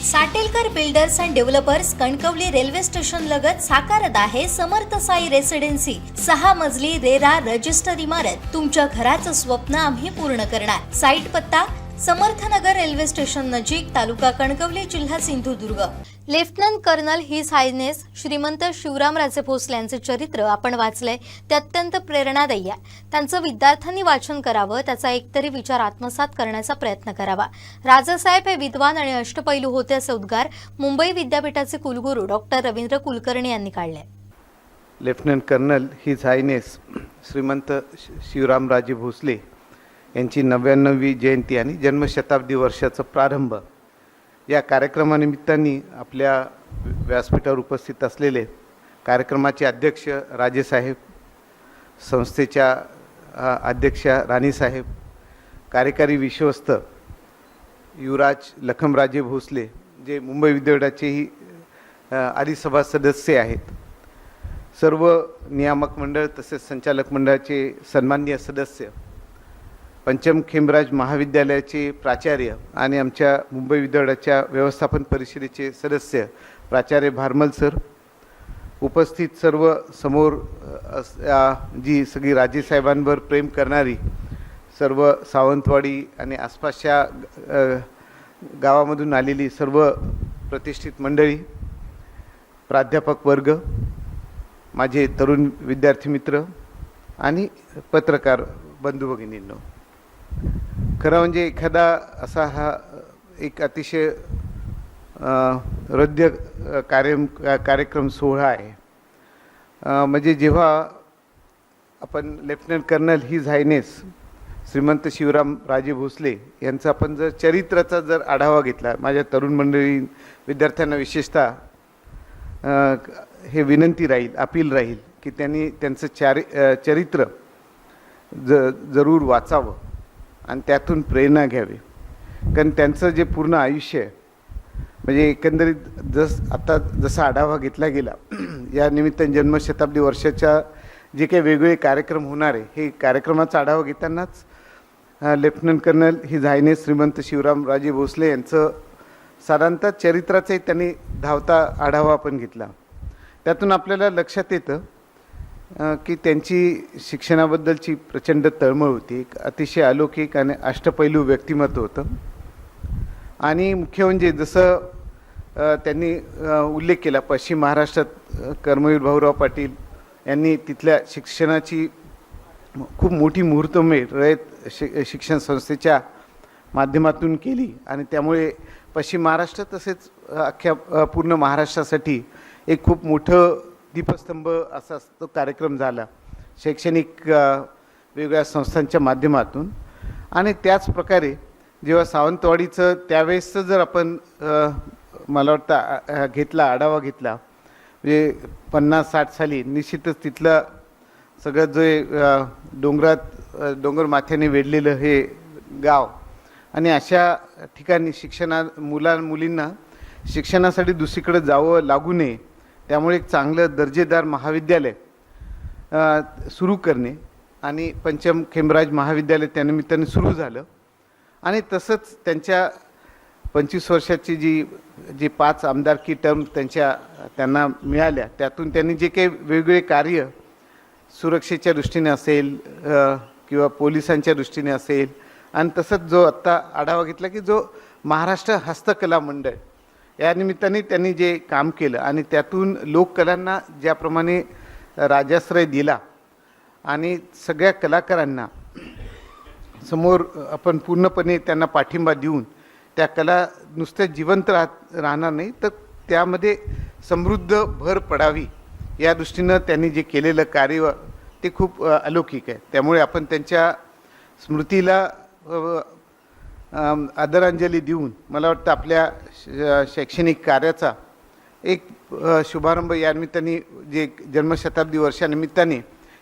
Satelkar builders and developers Kankavli railway station लगत साकारत आहे समर्थ साई रेसिडेन्सी 6 मजली रेरा रजिस्टर इमारत। तुमच्या घराचं स्वप्न आम्ही पूर्ण करणार। साईट पत्ता समर्थनगर रेल्वे स्टेशन नजीक, तालुका कणकवली, जिल्हा Sindhudurg. Lieutenant colonel his highness Shrimant Shivramraje Bhosale यांचे चरित्र आपण वाचलंय, ते अत्यंत प्रेरणादायी आहे। त्यांचं विद्यार्थ्यांनी वाचन करावं, त्याचा एकतरी विचार आत्मसात करण्याचा प्रयत्न करावा। राजासाहेब हे विद्वान आणि अष्टपैलू होते असे उद्गार मुंबई विद्यापीठाचे कुलगुरू डॉक्टर रवींद्र कुलकर्णी यांनी काढले। Lieutenant colonel his highness Shrimant Shivramraje Bhosale यांची 99वी जयंती आणि जन्मशताब्दी वर्षाचा प्रारंभ या कार्यक्रमानिमित्ताने आपल्या व्यासपीठावर उपस्थित असलेले कार्यक्रमाचे अध्यक्ष राजेसाहेब, संस्थेच्या अध्यक्षा राणीसाहेब, कार्यकारी विश्वस्त युवराज लखमराजे भोसले जे मुंबई विद्यापीठाचेही आदिसभा सदस्य आहेत, सर्व नियामक मंडळ तसेच संचालक मंडळाचे सन्माननीय सदस्य, पंचम खेमराज महाविद्यालयाचे प्राचार्य आणि आमच्या मुंबई विद्यापीठाच्या व्यवस्थापन परिषदेचे सदस्य प्राचार्य भारमल सर, उपस्थित सर्व समोर जी सगळी राजेसाहेबांवर प्रेम करणारी सर्व सावंतवाडी आणि आसपासच्या गावामधून आलेली सर्व प्रतिष्ठित मंडळी, प्राध्यापक वर्ग, माझे तरुण विद्यार्थी मित्र आणि पत्रकार बंधू भगिनींनो, खरं म्हणजे एखादा असा हा एक अतिशय हृदय कार्यक्रम सोहळा आहे। म्हणजे जेव्हा आपण lieutenant colonel his highness Shrimant Shivramraje Bhosale यांचा आपण जर चरित्राचा जर आढावा घेतला, माझ्या तरुण मंडळी विद्यार्थ्यांना विशेषतः हे विनंती राहील, अपील राहील की त्यांनी त्यांचं चरित्र जरूर वाचावं आणि त्यातून प्रेरणा घ्यावी। कारण त्यांचं जे पूर्ण आयुष्य आहे, म्हणजे एकंदरीत आता जसा आढावा घेतला गेला या निमित्ताने जन्मशताब्दी वर्षाच्या जे काही वेगवेगळे कार्यक्रम होणार आहे, हे कार्यक्रमाचा आढावा घेतानाच lieutenant colonel his highness Shrimant Shivramraje Bhosale यांचं साधारणतः चरित्राचाही त्यांनी धावता आढावा आपण घेतला। त्यातून आपल्याला लक्षात येतं की त्यांची शिक्षणाबद्दलची प्रचंड तळमळ होती, एक अतिशय अलौकिक आणि अष्टपैलू व्यक्तिमत्व होतं। आणि मुख्य म्हणजे जसं त्यांनी उल्लेख केला, पश्चिम महाराष्ट्रात कर्मवीर भाऊराव पाटील यांनी तिथल्या शिक्षणाची खूप मोठी मुहूर्तमेढ रयत शिक्षण संस्थेच्या माध्यमातून केली आणि त्यामुळे पश्चिम महाराष्ट्र तसेच अख्ख्या पूर्ण महाराष्ट्रासाठी एक खूप मोठं दीपस्तंभ असा तो कार्यक्रम झाला शैक्षणिक वेगवेगळ्या संस्थांच्या माध्यमातून। आणि त्याच प्रकारे जेव्हा सावंतवाडीचं त्यावेळेसचं जर आपण मला वाटतं आढावा घेतला, म्हणजे 50-60 साली निश्चितच तिथलं सगळं जे डोंगर माथ्याने वेढलेलं हे गाव आणि अशा ठिकाणी मुलींना शिक्षणासाठी दुसरीकडे जावं लागू नये, त्यामुळे एक चांगलं दर्जेदार महाविद्यालय सुरू करणे आणि पंचम खेमराज महाविद्यालय त्यानिमित्ताने सुरू झालं। आणि तसंच त्यांच्या 25 वर्षाची जी 5 आमदारकी टर्म त्यांना मिळाल्या, त्यातून त्यांनी जे काही वेगवेगळे कार्य सुरक्षेच्या दृष्टीने असेल किंवा पोलिसांच्या दृष्टीने असेल, आणि तसंच जो आत्ता आढावा घेतला की जो महाराष्ट्र हस्तकला मंडळ या निमित्ताने त्यांनी जे काम केलं आणि त्यातून लोककलांना ज्याप्रमाणे राजाश्रय दिला आणि सगळ्या कलाकारांना समोर आपण पूर्णपणे त्यांना पाठिंबा देऊन त्या कला नुसत्या जिवंत राहणार नाही तर त्यामध्ये समृद्ध भर पडावी या दृष्टीनं त्यांनी जे केलेलं कार्य ते खूप अलौकिक आहे। त्यामुळे आपण त्यांच्या स्मृतीला आदरांजली देऊन मला वाटतं आपल्या शैक्षणिक कार्याचा एक शुभारंभ या निमित्ताने जे जन्मशताब्दी वर्षानिमित्ताने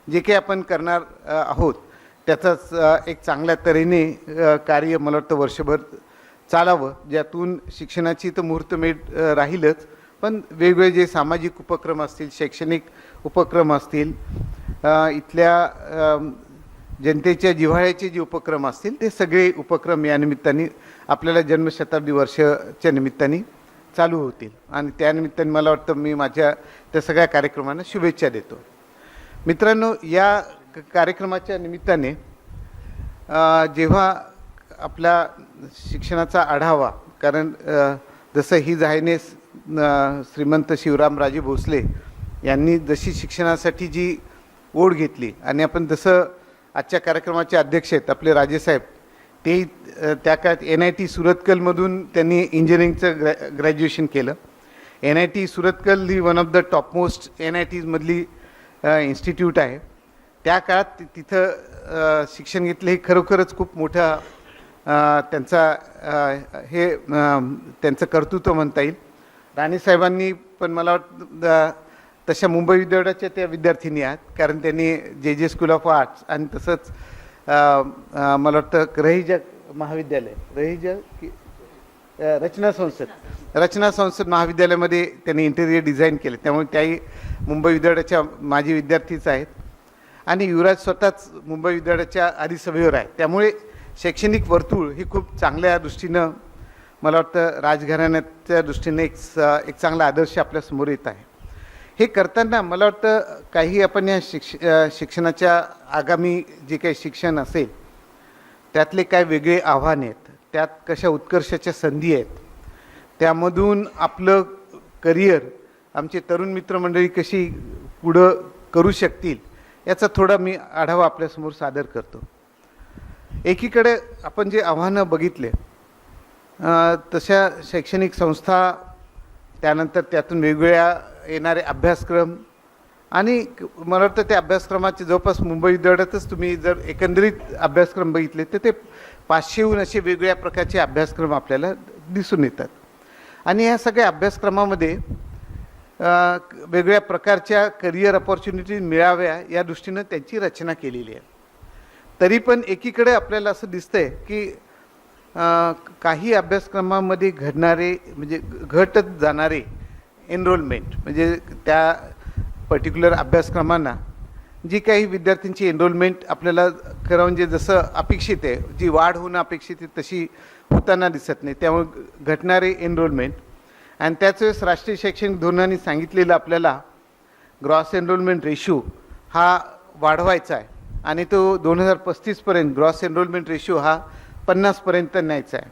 जे काही आपण करणार आहोत त्याचाच एक चांगल्या तऱ्हेने कार्य मला वाटतं वर्षभर चालावं, ज्यातून शिक्षणाची तर मुहूर्तमेढ राहीलच, पण वेगवेगळे जे सामाजिक उपक्रम असतील, शैक्षणिक उपक्रम असतील, इथल्या जनतेच्या जिव्हाळ्याचे जे उपक्रम असतील ते सगळे उपक्रम या निमित्ताने आपल्याला जन्मशताब्दी वर्षाच्या निमित्ताने चालू होतील आणि त्यानिमित्ताने मला वाटतं मी माझ्या त्या सगळ्या कार्यक्रमांना शुभेच्छा देतो. मित्रांनो, या कार्यक्रमाच्या निमित्ताने जेव्हा आपल्या शिक्षणाचा आढावा, कारण जसं हिज हायनेस श्रीमंत शिवरामराजे भोसले यांनी जशी शिक्षणासाठी जी ओढ घेतली आणि आपण जसं आजच्या कार्यक्रमाचे अध्यक्ष आहेत आपले राजेसाहेब, ते त्या काळात NIT सुरतकलमधून त्यांनी इंजिनिअरिंगचं ग्रॅज्युएशन केलं. NIT सुरतकल ही वन ऑफ द टॉपमोस्ट NITमधली इन्स्टिट्यूट आहे. त्या काळात तिथं शिक्षण घेतलं हे खरोखरच खूप मोठा त्यांचा त्यांचं कर्तृत्व म्हणता येईल. राणेसाहेबांनी पण मला वाटतं तशा मुंबई विद्यापीठाच्या त्या विद्यार्थिनी आहेत, कारण त्यांनी JJ स्कूल ऑफ आर्ट्स आणि तसंच मला वाटतं रचना संसद महाविद्यालयामध्ये त्यांनी इंटेरियर डिझाईन केले. त्यामुळे त्याही मुंबई विद्यापीठाच्या माजी विद्यार्थीच आहेत आणि युवराज स्वतःच मुंबई विद्यापीठाच्या अधिसभेवर आहे. त्यामुळे शैक्षणिक वर्तुळ ही खूप चांगल्या दृष्टीनं मला वाटतं राजघराण्याच्या दृष्टीने एक चांगला आदर्श आपल्यासमोर येत आहे. हे करताना मला वाटतं काही आपण या शिक्षणाच्या आगामी जे काही शिक्षण असेल त्यातले काय वेगळे आव्हाने आहेत, त्यात कशा उत्कर्षाच्या संधी आहेत, त्यामधून आपलं करिअर आमचे तरुण मित्रमंडळी कशी पुढं करू शकतील याचा थोडा मी आढावा आपल्यासमोर सादर करतो. एकीकडे आपण जे आव्हानं बघितले तशा शैक्षणिक संस्था, त्यानंतर त्यातून वेगवेगळ्या येणारे अभ्यासक्रम आणि मला वाटतं त्या अभ्यासक्रमाचे जवळपास मुंबई विद्यापीठातच तुम्ही जर एकंदरीत अभ्यासक्रम बघितले तर ते 500हून असे वेगवेगळ्या प्रकारचे अभ्यासक्रम आपल्याला दिसून येतात. आणि ह्या सगळ्या अभ्यासक्रमामध्ये वेगवेगळ्या प्रकारच्या करिअर अपॉर्च्युनिटीज मिळाव्या या दृष्टीनं त्यांची रचना केलेली आहे. तरी पण एकीकडे आपल्याला असं दिसतंय की काही अभ्यासक्रमामध्ये घडणारे म्हणजे घटत जाणारे एनरोलमेंट, म्हणजे त्या पर्टिक्युलर अभ्यासक्रमांना जी काही विद्यार्थ्यांची एनरोलमेंट आपल्याला खरं म्हणजे जसं अपेक्षित आहे, जी वाढ होणं अपेक्षित आहे तशी होताना दिसत नाही. त्यामुळे घटणारे एनरोलमेंट आणि त्याच वेळेस राष्ट्रीय शैक्षणिक धोरणाने सांगितलेलं आपल्याला ग्रॉस एनरोलमेंट रेशो हा वाढवायचा आहे आणि तो 2035पर्यंत ग्रॉस एनरोलमेंट रेशो हा 50पर्यंत न्यायचा आहे.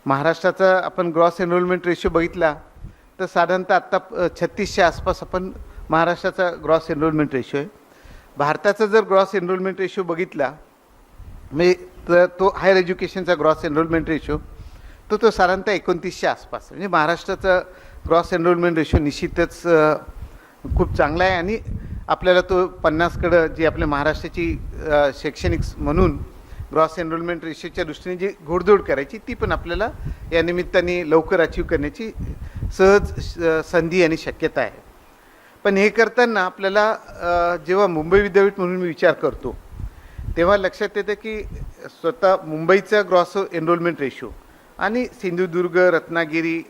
महाराष्ट्राचा आपण ग्रॉस एनरोलमेंट रेशो बघितला तर साधारणतः आत्ता 36च्या आसपास आपण महाराष्ट्राचा ग्रॉस एनरोलमेंट रेशो आहे. भारताचा जर ग्रॉस एनरोलमेंट रेशो बघितला म्हणजे तर तो हायर एज्युकेशनचा ग्रॉस एनरोलमेंट रेशो तो साधारणतः 29च्या आसपास. म्हणजे महाराष्ट्राचा ग्रॉस एनरोलमेंट रेशो निश्चितच खूप चांगला आहे आणि आपल्याला तो 50कडं जी आपल्या महाराष्ट्राची शैक्षणिक म्हणून ग्रॉस एनरोलमेंट रेशोच्या दृष्टीने जी घोडदौड करायची ती पण आपल्याला या निमित्ताने लवकर अचीव करण्याची सहज संधी आणि शक्यता आहे. पण हे करताना आपल्याला जेव्हा मुंबई विद्यापीठ म्हणून मी विचार करतो तेव्हा लक्षात येतं की स्वतः मुंबईचा ग्रॉस एनरोलमेंट रेशो आणि सिंधुदुर्ग, रत्नागिरी,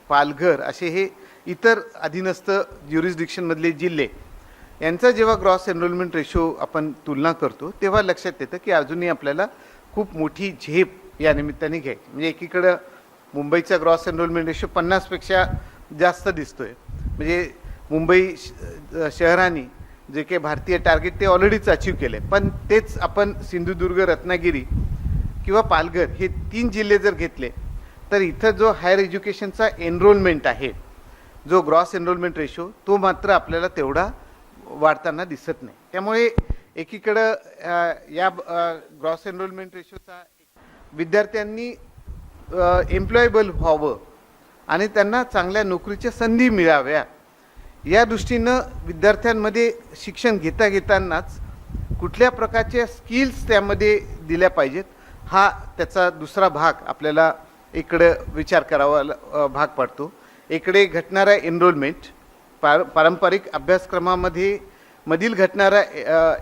पालघर असे हे इतर अधीनस्थ ज्युरिस्डिक्शनमधले जिल्हे यांचा जेव्हा ग्रॉस एनरोलमेंट रेशो आपण तुलना करतो तेव्हा लक्षात येतं की अजूनही आपल्याला खूप मोठी झेप या निमित्ताने घ्यायची. म्हणजे एकीकडं मुंबईचा ग्रॉस एनरोलमेंट रेशो 50पेक्षा जास्त दिसतोय. म्हणजे मुंबई शहराने जे काही भारतीय टार्गेट ते ऑलरेडीच अचीव केले, पण तेच आपण सिंधुदुर्ग, रत्नागिरी किंवा पालघर हे 3 जिल्हे जर घेतले तर इथं जो हायर एज्युकेशनचा एनरोलमेंट आहे, जो ग्रॉस एनरोलमेंट रेशो तो मात्र आपल्याला तेवढा वाढताना दिसत नाही. त्यामुळे एकीकडं या ग्रॉस एनरोलमेंट रेशोचा विद्यार्थ्यांनी एम्प्लॉयबल व्हावं आणि त्यांना चांगल्या नोकरीच्या संधी मिळाव्या या दृष्टीनं विद्यार्थ्यांमध्ये शिक्षण घेतानाच कुठल्या प्रकारच्या स्किल्स त्यामध्ये दिल्या पाहिजेत हा त्याचा दुसरा भाग आपल्याला इकडं विचार करावा भाग पडतो. इकडे घटणारा एनरोलमेंट पारंपरिक अभ्यासक्रमामध्ये मधील घटणारा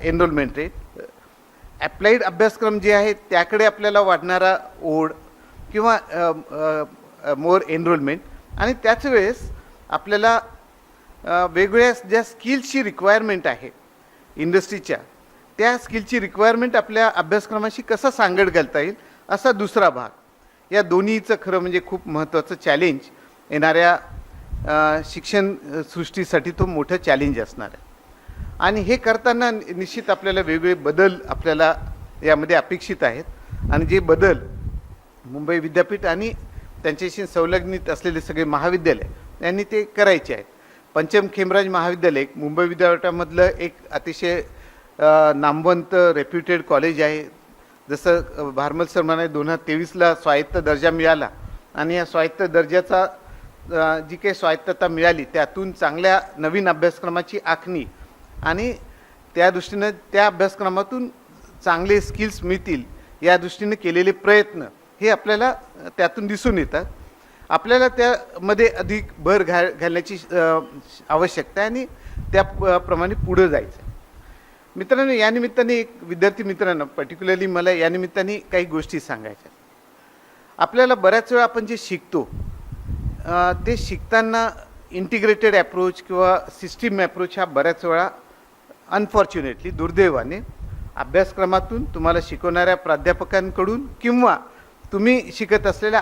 एनरोलमेंट रेट, ॲप्लाइड अभ्यासक्रम जे आहेत त्याकडे आपल्याला वाढणारा ओढ किंवा मोर एनरोलमेंट आणि त्याच वेळेस आपल्याला वेगवेगळ्या ज्या स्किल्सची रिक्वायरमेंट आहे इंडस्ट्रीच्या त्या स्किलची रिक्वायरमेंट आपल्या अभ्यासक्रमाशी कसा सांगड घालता येईल असा दुसरा भाग. या दोन्हीचं खरं म्हणजे खूप महत्त्वाचं चॅलेंज येणाऱ्या शिक्षण सृष्टीसाठी तो मोठं चॅलेंज असणार आहे. आणि हे करताना निश्चित आपल्याला वेगवेगळे बदल आपल्याला यामध्ये अपेक्षित आहेत. आणि जे बदल मुंबई विद्यापीठ आणि त्यांच्याशी संलग्नित असलेले सगळे महाविद्यालय यांनी ते करायचे आहेत. पंचम खेमराज महाविद्यालय मुंबई विद्यापीठामधलं एक अतिशय नामवंत रेप्युटेड कॉलेज आहे. जसं भारमल सर म्हणाले 2023ला स्वायत्त दर्जा मिळाला आणि या स्वायत्त दर्जाचा जी काही स्वायत्तता मिळाली त्यातून चांगल्या नवीन अभ्यासक्रमाची आखणी आणि त्या दृष्टीनं त्या अभ्यासक्रमातून चांगले स्किल्स मिळतील या दृष्टीने केलेले प्रयत्न हे आपल्याला त्यातून दिसून येतात. आपल्याला त्यामध्ये अधिक भर घालण्याची आवश्यकता आहे आणि त्याप्रमाणे पुढं जायचं. मित्रांनो, या निमित्ताने एक विद्यार्थी मित्रांनो पर्टिक्युलरली मला या निमित्ताने काही गोष्टी सांगायच्या. आपल्याला बऱ्याच वेळा आपण जे शिकतो ते शिकताना इंटिग्रेटेड ॲप्रोच किंवा सिस्टीम ॲप्रोच हा बऱ्याच वेळा अनफॉर्च्युनेटली दुर्दैवाने अभ्यासक्रमातून तुम्हाला शिकवणाऱ्या प्राध्यापकांकडून किंवा तुम्ही शिकत असलेल्या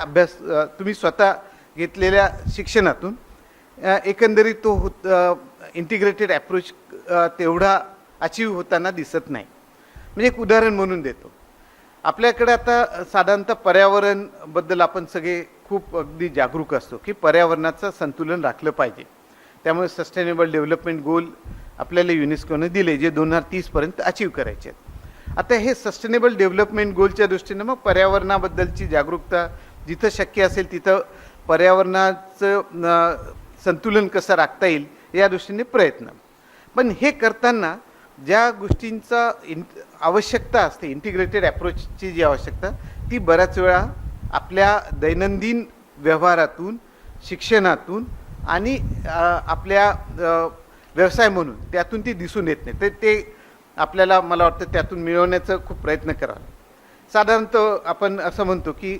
तुम्ही स्वतः घेतलेल्या शिक्षणातून एकंदरीत तो इंटिग्रेटेड ॲप्रोच तेवढा अचीव होताना दिसत नाही. म्हणजे एक उदाहरण म्हणून देतो. आपल्याकडे आता साधारणतः पर्यावरणबद्दल आपण सगळे खूप अगदी जागरूक असतो की पर्यावरणाचं संतुलन राखलं पाहिजे. त्यामुळे सस्टेनेबल डेव्हलपमेंट गोल आपल्याला युनेस्कोने दिले जे 2030पर्यंत अचीव करायचे आहेत. आता हे सस्टेनेबल डेव्हलपमेंट गोलच्या दृष्टीनं मग पर्यावरणाबद्दलची जागरूकता जिथं शक्य असेल तिथं पर्यावरणाचं संतुलन कसं राखता येईल या दृष्टीने प्रयत्न. पण हे करताना ज्या गोष्टींचा आवश्यकता असते इंटिग्रेटेड ॲप्रोचची जी आवश्यकता ती बऱ्याच वेळा आपल्या दैनंदिन व्यवहारातून शिक्षणातून आणि आपल्या व्यवसाय म्हणून त्यातून ती दिसून येत नाही. तर ते आपल्याला मला वाटतं त्यातून मिळवण्याचा खूप प्रयत्न करावा. साधारणतः आपण असं म्हणतो की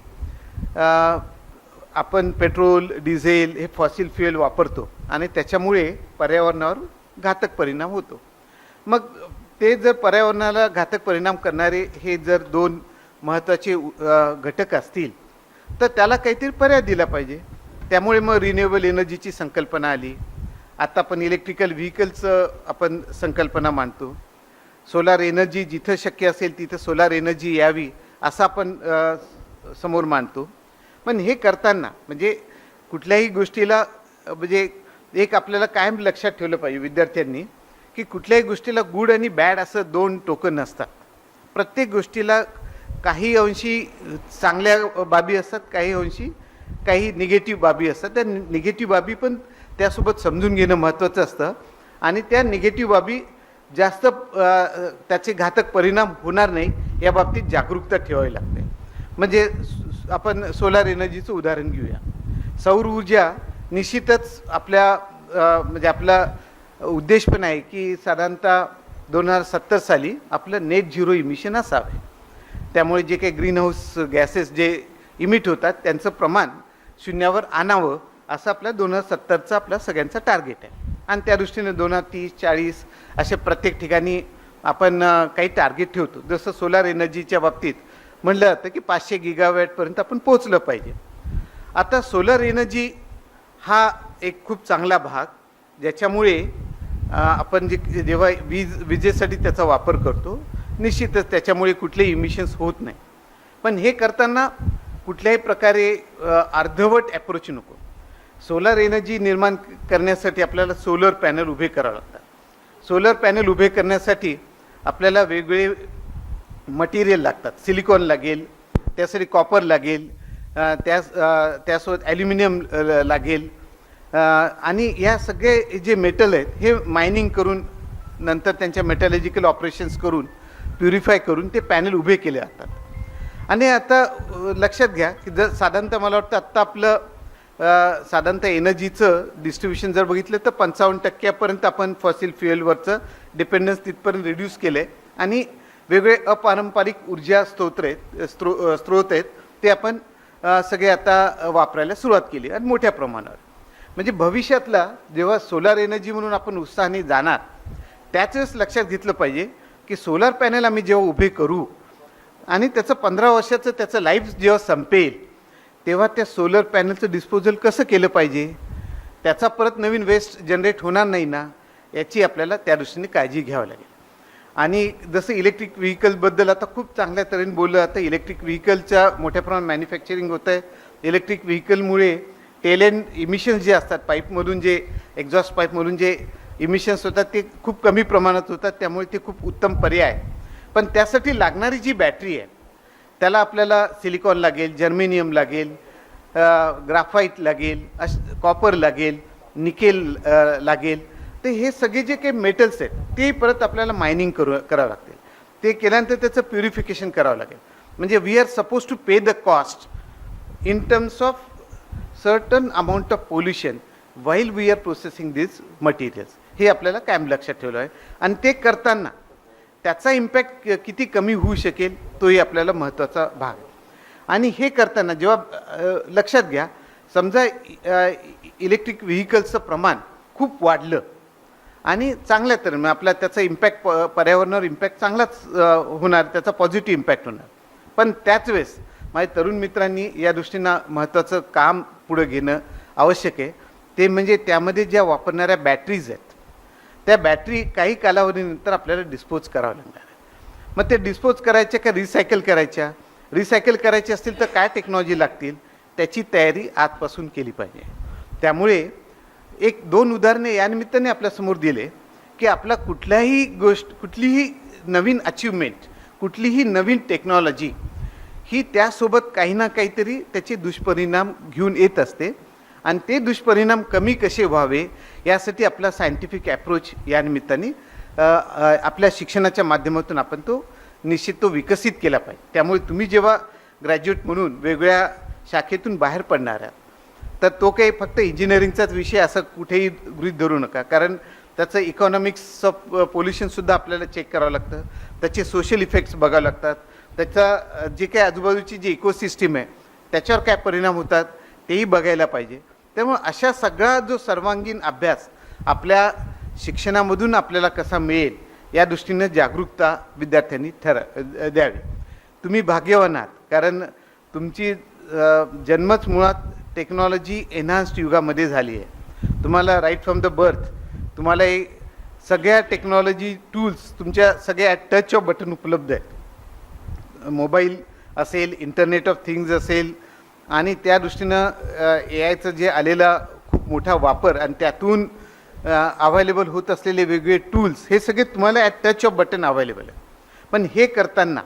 आपण पेट्रोल डिझेल हे फॉसिल फ्युएल वापरतो आणि त्याच्यामुळे पर्यावरणावर घातक परिणाम होतो. मग ते जर पर्यावरणाला घातक परिणाम करणारे हे जर दोन महत्त्वाचे घटक असतील तर त्याला काहीतरी पर्याय दिला पाहिजे. त्यामुळे मग रिन्युएबल एनर्जीची संकल्पना आली. आता आपण इलेक्ट्रिकल व्हेकलचं आपण संकल्पना मांडतो. सोलार एनर्जी जिथं शक्य असेल तिथं सोलार एनर्जी यावी असं आपण समोर मांडतो. पण हे करताना म्हणजे कुठल्याही गोष्टीला म्हणजे एक आपल्याला कायम लक्षात ठेवलं पाहिजे विद्यार्थ्यांनी की कुठल्याही गोष्टीला गुड आणि बॅड असं दोन टोकन असतात. प्रत्येक गोष्टीला काही अंशी चांगल्या बाबी असतात, काही अंशी काही निगेटिव्ह बाबी असतात. त्या निगेटिव्ह बाबी पण त्यासोबत समजून घेणं महत्त्वाचं असतं आणि त्या निगेटिव्ह बाबी जास्त त्याचे घातक परिणाम होणार नाही या बाबतीत जागरूकता ठेवावी लागते. म्हणजे आपण सोलार एनर्जीचं उदाहरण घेऊया. सौर ऊर्जा निश्चितच आपल्या म्हणजे आपला उद्देश पण आहे की साधारणतः 2070 साली आपलं नेट झिरो इमिशन असावे. त्यामुळे जे काही ग्रीन हाऊस गॅसेस जे इमिट होतात त्यांचं प्रमाण शून्यावर आणावं असं आपल्या 2070चा आपला सगळ्यांचा टार्गेट आहे. आणि त्या दृष्टीने 2030-40 असे प्रत्येक ठिकाणी आपण काही टार्गेट ठेवतो. जसं सोलार एनर्जीच्या बाबतीत म्हणलं जातं की 500 गिगावॅटपर्यंत आपण पोहोचलं पाहिजे. आता सोलर एनर्जी हा एक खूप चांगला भाग ज्याच्यामुळे आपण जेव्हा विजेसाठी त्याचा वापर करतो निश्चितच त्याच्यामुळे कुठलेही इमिशन्स होत नाही. पण हे करताना कुठल्याही प्रकारे अर्धवट ॲप्रोच नको. सोलर एनर्जी निर्माण करण्यासाठी आपल्याला सोलर पॅनल उभे करावे लागतात. सोलर पॅनल उभे करण्यासाठी आपल्याला वेगवेगळे मटेरियल लागतात. सिलिकॉन लागेल, त्यासाठी कॉपर लागेल, त्यासोबत ॲल्युमिनियम लागेल आणि या सगळे जे मेटल आहेत हे मायनिंग करून नंतर त्यांच्या मेटॅलॉजिकल ऑपरेशन्स करून प्युरिफाय करून ते पॅनल उभे केले जातात. आणि आता लक्षात घ्या की जर साधारणतः मला वाटतं आत्ता आपलं साधारणतः एनर्जीचं डिस्ट्रीब्युशन जर बघितलं तर 55% आपण फॉसिल फ्युएलवरचं डिपेंडन्स तिथपर्यंत रिड्यूस केलं आहे आणि वेगळे अपारंपरिक ऊर्जा स्रोत आहेत ते आपण सगळे आता वापरायला सुरुवात केली आणि मोठ्या प्रमाणावर. म्हणजे भविष्यातला जेव्हा सोलार एनर्जी म्हणून आपण उत्साहाने जाणार त्याच वेळेस लक्षात घेतलं पाहिजे की सोलार पॅनल आम्ही जेव्हा उभे करू आणि त्याचं 15 वर्षाचं त्याचं लाईफ जेव्हा संपेल तेव्हा त्या सोलर पॅनलचं डिस्पोजल कसं केलं पाहिजे, त्याचा परत नवीन वेस्ट जनरेट होणार नाही ना, याची आपल्याला त्या दृष्टीने काळजी घ्यावी लागेल. आणि जसं इलेक्ट्रिक व्हेकलबद्दल आता खूप चांगल्या तऱ्हेने बोललं, आता इलेक्ट्रिक व्हेकलच्या मोठ्या प्रमाणात मॅन्युफॅक्चरिंग होतं आहे. इलेक्ट्रिक व्हेकलमुळे टेल एंड इमिशन्स जे असतात, पाईपमधून जे एक्झॉस्ट पाईपमधून जे इमिशन्स होतात ते खूप कमी प्रमाणात होतात, त्यामुळे ते खूप उत्तम पर्याय आहे. पण त्यासाठी लागणारी जी बॅटरी आहे त्याला आपल्याला सिलिकॉन लागेल, जर्मेनियम लागेल, ग्राफाईट लागेल, कॉपर लागेल, निकेल लागेल. तर हे सगळे जे काही मेटल्स आहेत ते परत आपल्याला मायनिंग करावं लागतील. ते केल्यानंतर त्याचं प्युरिफिकेशन करावं लागेल. म्हणजे we are suppose to pay the cost in terms of certain amount of pollution while we are processing this materials. हे आपल्याला कायम लक्षात ठेवलं आहे. आणि ते करताना त्याचा इम्पॅक्ट किती कमी होऊ शकेल तोही आपल्याला महत्त्वाचा भाग आहे. आणि हे करताना जेव्हा लक्षात घ्या, समजा इलेक्ट्रिक व्हेकल्सचं प्रमाण खूप वाढलं आणि चांगल्या तऱ्हेने आपला त्याचा इम्पॅक्ट पर्यावरणावर इम्पॅक्ट चांगलाच होणार, त्याचा पॉझिटिव्ह इम्पॅक्ट होणार. पण त्याच वेळेस माझ्या तरुण मित्रांनी या दृष्टीनं महत्त्वाचं काम पुढं घेणं आवश्यक आहे. ते म्हणजे त्यामध्ये ज्या वापरणाऱ्या बॅटरीज आहेत त्या बॅटरी काही कालावधीनंतर आपल्याला डिस्पोज करावं लागणार आहे. मग ते डिस्पोज करायच्या का रिसायकल करायच्या? रिसायकल करायचे असतील तर काय टेक्नॉलॉजी लागतील त्याची तयारी आजपासून केली पाहिजे. त्यामुळे एक दोन उदाहरणे या निमित्ताने आपल्यासमोर दिले की आपला कुठल्याही गोष्ट, कुठलीही नवीन अचिव्हमेंट, कुठलीही नवीन टेक्नॉलॉजी ही त्यासोबत काही ना काहीतरी त्याचे दुष्परिणाम घेऊन येत असते. आणि ते दुष्परिणाम कमी कसे व्हावे यासाठी आपला सायंटिफिक ॲप्रोच या निमित्ताने आपल्या शिक्षणाच्या माध्यमातून आपण तो निश्चित विकसित केला पाहिजे. त्यामुळे तुम्ही जेव्हा ग्रॅज्युएट म्हणून वेगवेगळ्या शाखेतून बाहेर पडणार आहात तर तो काही फक्त इंजिनिअरिंगचाच विषय असं कुठेही गृहीत धरू नका. कारण त्याचं इकॉनॉमिक्स ऑफ पोल्युशनसुद्धा आपल्याला चेक करावं लागतं, त्याचे सोशल इफेक्ट्स बघावं लागतात, त्याचा जे काही आजूबाजूची जी इकोसिस्टीम आहे त्याच्यावर काय परिणाम होतात तेही बघायला पाहिजे. त्यामुळे अशा सगळा जो सर्वांगीण अभ्यास आपल्या शिक्षणामधून आपल्याला कसा मिळेल या दृष्टीनं जागरूकता विद्यार्थ्यांनी द्यावी. तुम्ही भाग्यवान आहात, कारण तुमची जन्मच मुळात टेक्नॉलॉजी एन्हान्स्ड युगामध्ये झाली आहे. तुम्हाला राईट फ्रॉम द बर्थ तुम्हाला सगळ्या टेक्नॉलॉजी टूल्स तुमच्या सगळ्या टच ऑफ बटन उपलब्ध आहेत. मोबाईल असेल, इंटरनेट ऑफ थिंग्ज असेल, आणि त्या दृष्टीनं ए आयचं जे आलेला खूप मोठा वापर आणि त्यातून अवेलेबल होत असलेले वेगवेगळे टूल्स हे सगळे तुम्हाला at touch off button available आहे. पण हे करताना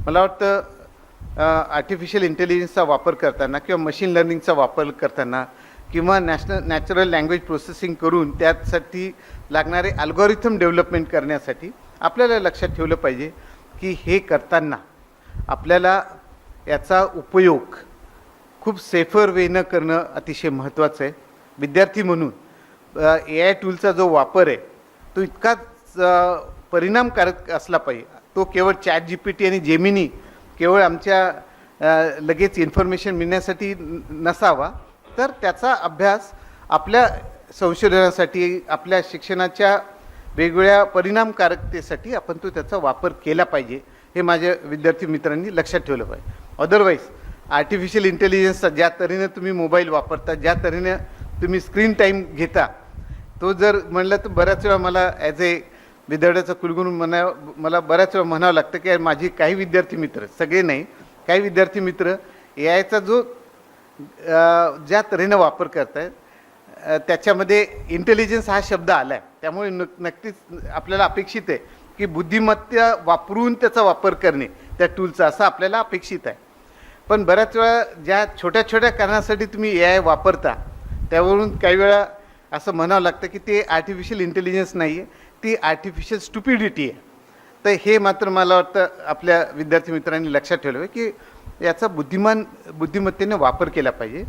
मला वाटतं आर्टिफिशियल इंटेलिजन्सचा वापर करताना किंवा मशीन लर्निंगचा वापर करताना किंवा नॅचरल लँग्वेज प्रोसेसिंग करून त्यासाठी लागणारे अल्गोरिथम डेव्हलपमेंट करण्यासाठी आपल्याला लक्षात ठेवलं पाहिजे की हे करताना आपल्याला याचा उपयोग खूप सेफर वेनं करणं अतिशय महत्त्वाचं आहे. विद्यार्थी म्हणून ए आय टूलचा जो वापर आहे तो इतकाच परिणामकारक असला पाहिजे. तो केवळ ChatGPT आणि जेमिनी केवळ आमच्या लगेच इन्फॉर्मेशन मिळण्यासाठी नसावा, तर त्याचा अभ्यास आपल्या संशोधनासाठी, आपल्या शिक्षणाच्या वेगवेगळ्या परिणामकारकतेसाठी आपण तो त्याचा वापर केला पाहिजे. हे माझ्या विद्यार्थी मित्रांनी लक्षात ठेवलं पाहिजे. अदरवाईज आर्टिफिशियल इंटेलिजन्सचा ज्या तऱ्हेनं तुम्ही मोबाईल वापरता, ज्या तऱ्हेनं तुम्ही स्क्रीन टाईम घेता, तो जर म्हणलं तर बऱ्याच वेळा मला ॲज ए विद्यार्थ्याचा कुलगुरू मला बऱ्याच वेळा म्हणावं लागतं की माझी काही विद्यार्थी मित्र, सगळे नाही, काही विद्यार्थी मित्र ए आयचा जो ज्या तऱ्हेनं वापर करत आहेत त्याच्यामध्ये इंटेलिजन्स हा शब्द आला आहे. त्यामुळे नक्कीच आपल्याला अपेक्षित आहे की बुद्धिमत्ता वापरून त्याचा वापर करणे त्या टूलचा असं आपल्याला अपेक्षित आहे. पण बऱ्याच वेळा ज्या छोट्या छोट्या कारणासाठी तुम्ही ए आय वापरता त्यावरून काही वेळा असं म्हणावं लागतं की ते आर्टिफिशियल इंटेलिजन्स नाही आहे, ती आर्टिफिशियल स्टुपिडिटी आहे. तर हे मात्र मला वाटतं आपल्या विद्यार्थी मित्रांनी लक्षात ठेवलं की याचा बुद्धिमत्तेने वापर केला पाहिजे.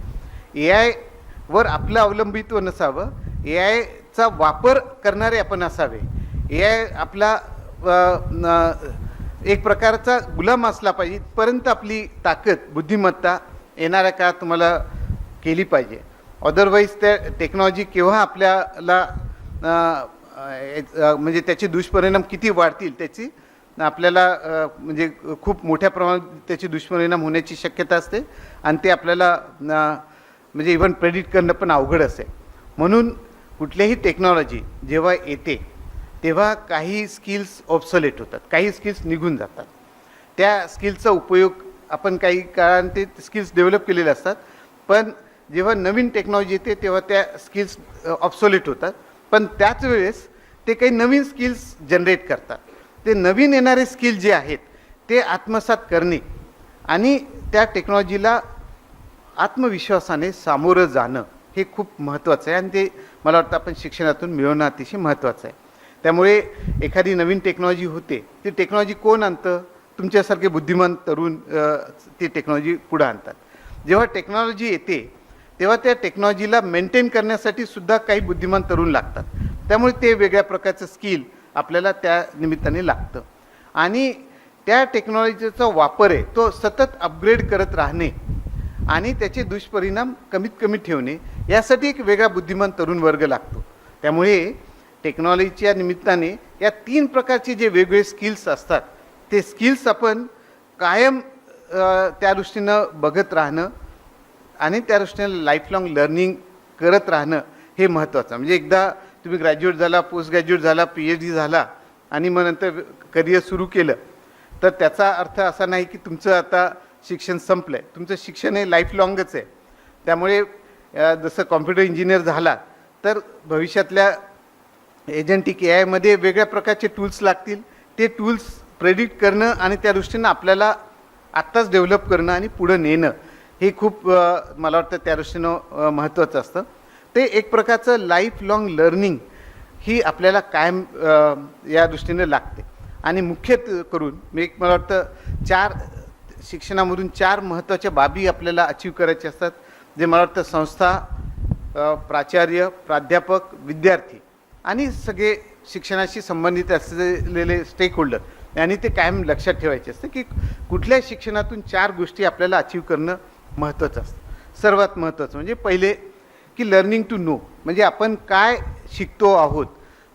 ए आयवर आपलं अवलंबित्व नसावं, ए आयचा वापर करणारे आपण असावे. ए आय आपला एक प्रकारचा गुलाम असला पाहिजे, परंतु आपली ताकद, बुद्धिमत्ता येणाऱ्या काळात तुम्हाला केली पाहिजे. अदरवाईज त्या टेक्नॉलॉजी केव्हा आपल्याला म्हणजे त्याचे दुष्परिणाम किती वाढतील त्याची आपल्याला म्हणजे खूप मोठ्या प्रमाणात त्याचे दुष्परिणाम होण्याची शक्यता असते आणि ते आपल्याला म्हणजे इव्हन प्रेडिक्ट करणं पण अवघड असेल. म्हणून कुठल्याही टेक्नॉलॉजी जेव्हा येते तेव्हा काही स्किल्स ऑब्सोलेट होतात, काही स्किल्स निघून जातात. त्या स्किल्सचा उपयोग आपण काही काळाने ते स्किल्स डेव्हलप केलेले असतात, पण जेव्हा नवीन टेक्नॉलॉजी येते तेव्हा त्या स्किल्स ऑब्सोलेट होतात. पण त्याच वेळेस ते काही नवीन स्किल्स जनरेट करतात. ते नवीन येणारे स्किल जे आहेत ते आत्मसात करणे आणि त्या टेक्नॉलॉजीला आत्मविश्वासाने सामोरं जाणं हे खूप महत्त्वाचं आहे आणि ते मला वाटतं आपण शिक्षणातून मिळवणं अतिशय महत्त्वाचं आहे. त्यामुळे एखादी नवीन टेक्नॉलॉजी होते, ती टेक्नॉलॉजी कोण आणतं? तुमच्यासारखे बुद्धिमान तरुण ती टेक्नॉलॉजी पुढं आणतात. जेव्हा टेक्नॉलॉजी येते तेव्हा त्या टेक्नॉलॉजीला मेंटेन करण्यासाठी सुद्धा काही बुद्धिमान तरुण लागतात. त्यामुळे ते वेगळ्या प्रकारचं स्किल आपल्याला त्या निमित्ताने लागतं आणि त्या टेक्नॉलॉजीचा वापर आहे तो सतत अपग्रेड करत राहणे आणि त्याचे दुष्परिणाम कमीत कमी ठेवणे यासाठी एक वेगळा बुद्धिमान तरुण वर्ग लागतो. त्यामुळे टेक्नॉलॉजीच्या निमित्ताने या 3 प्रकारचे जे वेगवेगळे स्किल्स असतात ते स्किल्स आपण कायम त्या दृष्टीनं बघत राहणं आणि त्या दृष्टीनं लाईफलाँग लर्निंग करत राहणं हे महत्त्वाचं. म्हणजे एकदा तुम्ही ग्रॅज्युएट झाला, पोस्ट ग्रॅज्युएट झाला, PhD झाला आणि मग नंतर करिअर सुरू केलं तर त्याचा अर्थ असा नाही की तुमचं आता शिक्षण संपलं आहे. तुमचं शिक्षण हे लाईफलाँगच आहे. त्यामुळे जसं कॉम्प्युटर इंजिनियर झाला तर भविष्यातल्या एजंटिक AIमध्ये वेगळ्या प्रकारचे टूल्स लागतील. ते टूल्स प्रेडिक्ट करणं आणि त्या दृष्टीनं आपल्याला आत्ताच डेव्हलप करणं आणि पुढं नेणं हे खूप मला वाटतं त्या दृष्टीनं महत्त्वाचं असतं. ते एक प्रकारचं लाईफ लाँग लर्निंग ही आपल्याला कायम या दृष्टीनं लागते. आणि मुख्य करून मला वाटतं 4 शिक्षणामधून 4 महत्त्वाच्या बाबी आपल्याला अचीव करायच्या असतात, जे मला वाटतं संस्था, प्राचार्य, प्राध्यापक, विद्यार्थी आणि सगळे शिक्षणाशी संबंधित असलेले स्टेक होल्डर आणि ते कायम लक्षात ठेवायचे असते की कुठल्या शिक्षणातून 4 गोष्टी आपल्याला अचीव करणं महत्त्वाचं असतं. सर्वात महत्त्वाचं म्हणजे पहिले की लर्निंग टू नो, म्हणजे आपण काय शिकतो आहोत.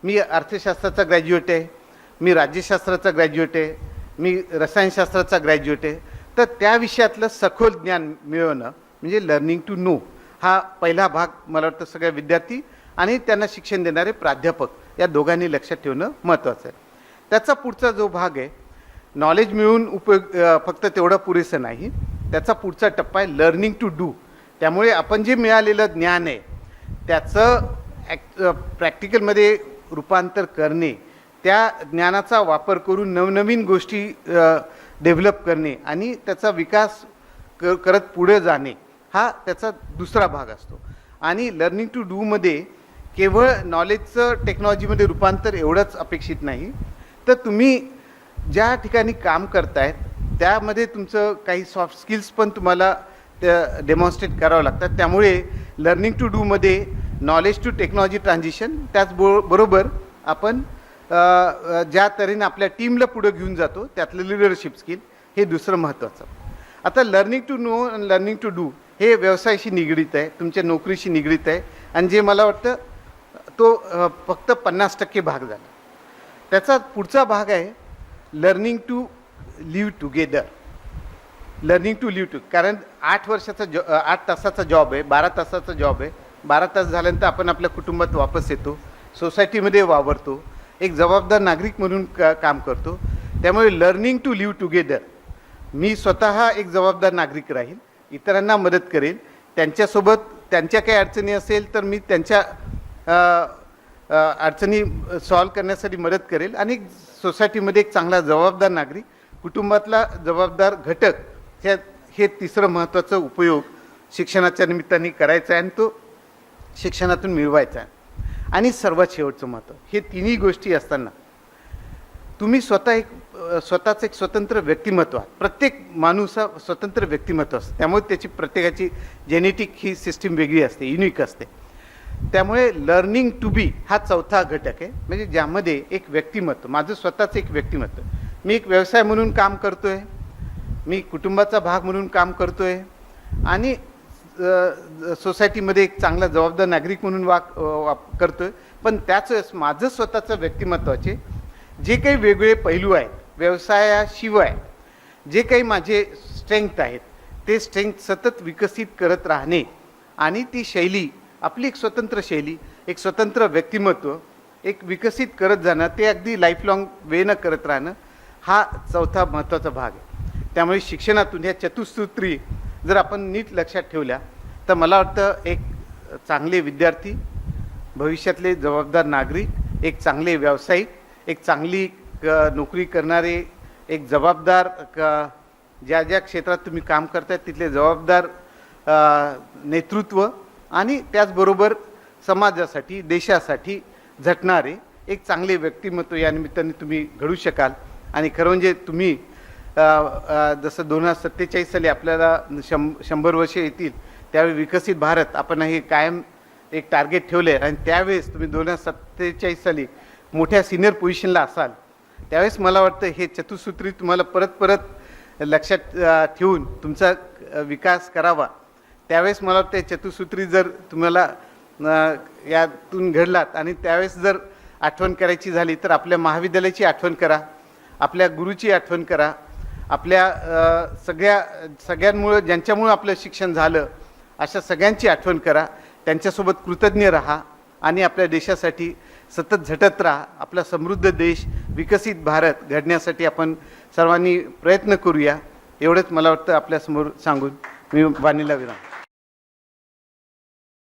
मी अर्थशास्त्राचा ग्रॅज्युएट आहे, मी राज्यशास्त्राचा ग्रॅज्युएट आहे, मी रसायनशास्त्राचा ग्रॅज्युएट आहे, तर त्या विषयातलं सखोल ज्ञान मिळवणं म्हणजे लर्निंग टू नो हा पहिला भाग मला वाटतं सगळ्या विद्यार्थी आणि त्यांना शिक्षण देणारे प्राध्यापक या दोघांनी लक्षात ठेवणं महत्त्वाचं आहे. त्याचा पुढचा जो भाग आहे, नॉलेज मिळवून उपयोग फक्त तेवढं पुरेसं नाही, त्याचा पुढचा टप्पा आहे लर्निंग टू डू. त्यामुळे आपण जे मिळालेलं ज्ञान आहे त्याचं प्रॅक्टिकलमध्ये रूपांतर करणे, त्या ज्ञानाचा वापर करून नवनवीन गोष्टी डेव्हलप करणे आणि त्याचा विकास करत पुढे जाणे हा त्याचा दुसरा भाग असतो. आणि लर्निंग टू डूमध्ये केवळ नॉलेजचं टेक्नॉलॉजीमध्ये रूपांतर एवढंच अपेक्षित नाही, तर तुम्ही ज्या ठिकाणी काम करतायत त्यामध्ये तुमचं काही सॉफ्ट स्किल्स पण तुम्हाला त्या डेमॉन्स्ट्रेट करावं लागतात. त्यामुळे लर्निंग टू डूमध्ये नॉलेज टू टेक्नॉलॉजी ट्रान्झिशन, त्याचबरोबर आपण ज्या तऱ्हेने आपल्या टीमला पुढं घेऊन जातो त्यातलं लिडरशिप स्किल हे दुसरं महत्त्वाचं. आता लर्निंग टू नो आणि लर्निंग टू डू हे व्यवसायाशी निगडीत आहे, तुमच्या नोकरीशी निगडीत आहे आणि जे मला वाटतं तो फक्त 50% भाग झाला. त्याचा पुढचा भाग आहे learning to live together. Learning to live to, कारण 8 तासाचा जॉब आहे, 12 तासाचा जॉब आहे. 12 तास झाल्यानंतर आपण आपल्या कुटुंबात वापस येतो, सोसायटीमध्ये वावरतो, एक जबाबदार नागरिक म्हणून काम करतो. त्यामुळे लर्निंग टू लिव्ह टुगेदर, मी स्वतः एक जबाबदार नागरिक राहील, इतरांना मदत करेल, त्यांच्यासोबत त्यांच्या काही अडचणी असेल तर मी त्यांच्या अडचणी सॉल्व करण्यासाठी मदत करेल आणि सोसायटीमध्ये एक चांगला जबाबदार नागरिक, कुटुंबातला जबाबदार घटक हे तिसरं महत्त्वाचं उपयोग शिक्षणाच्या निमित्ताने करायचा आहे आणि तो शिक्षणातून मिळवायचा आहे. आणि सर्वात शेवटचं महत्त्व, हे तिन्ही गोष्टी असताना तुम्ही स्वतःचं एक स्वतंत्र व्यक्तिमत्व आहात. प्रत्येक माणूस हा स्वतंत्र व्यक्तिमत्व असतं, त्यामुळे त्याची प्रत्येकाची जेनेटिक ही सिस्टीम वेगळी असते, युनिक असते. त्यामुळे लर्निंग टू बी हा चौथा घटक आहे, म्हणजे ज्यामध्ये एक व्यक्तिमत्व, माझं स्वतःचं एक व्यक्तिमत्व, मी एक व्यवसाय म्हणून काम करतो आहे, मी कुटुंबाचा भाग म्हणून काम करतो आहे आणि सोसायटीमध्ये एक चांगला जबाबदार नागरिक म्हणून करतो आहे. पण त्याच वेळेस माझं स्वतःचं व्यक्तिमत्वाचे जे काही वेगवेगळे पैलू आहेत व्यवसायाशिवाय जे काही माझे स्ट्रेंथ आहेत ते स्ट्रेंथ सतत विकसित करत राहणे आणि ती शैली आपली एक स्वतंत्र शैली, एक स्वतंत्र व्यक्तिमत्व एक विकसित करत जाणं, ते अगदी लाईफलाँग वेनं करत राहणं, हा चौथा महत्त्वाचा भाग आहे. त्यामुळे शिक्षणातून ह्या चतुसूत्री जर आपण नीट लक्षात ठेवल्या तर मला वाटतं एक चांगले विद्यार्थी, भविष्यातले जबाबदार नागरिक, एक चांगले व्यावसायिक, एक चांगली नोकरी करणारे, एक जबाबदार ज्या ज्या क्षेत्रात तुम्ही काम करताय तिथले जबाबदार नेतृत्व आणि त्याचबरोबर समाजासाठी, देशासाठी झटणारे एक चांगले व्यक्तिमत्व या निमित्ताने तुम्ही घडू शकाल. आणि खरं म्हणजे तुम्ही जसं 2047 साली आपल्याला 100 वर्षे येतील त्यावेळी विकसित भारत आपण हे कायम एक टार्गेट ठेवले आणि त्यावेळेस तुम्ही 2047 साली मोठ्या सिनियर पोझिशनला असाल त्यावेळेस मला वाटतं हे चतुसूत्री तुम्हाला परत लक्षात ठेवून तुमचा विकास करावा. त्यावेळेस मला वाटतं चतुसूत्री जर तुम्हाला यातून घडलात आणि त्यावेळेस जर आठवण करायची झाली तर आपल्या महाविद्यालयाची आठवण करा, आपल्या गुरुची आठवण करा, आपल्या सगळ्यांमुळं ज्यांच्यामुळं आपलं शिक्षण झालं अशा सगळ्यांची आठवण करा, त्यांच्यासोबत कृतज्ञ राहा आणि आपल्या देशासाठी सतत झटत राहा. आपला समृद्ध देश, विकसित भारत घडण्यासाठी आपण सर्वांनी प्रयत्न करूया. एवढंच मला वाटतं आपल्यासमोर सांगून मी वाणीला विराम.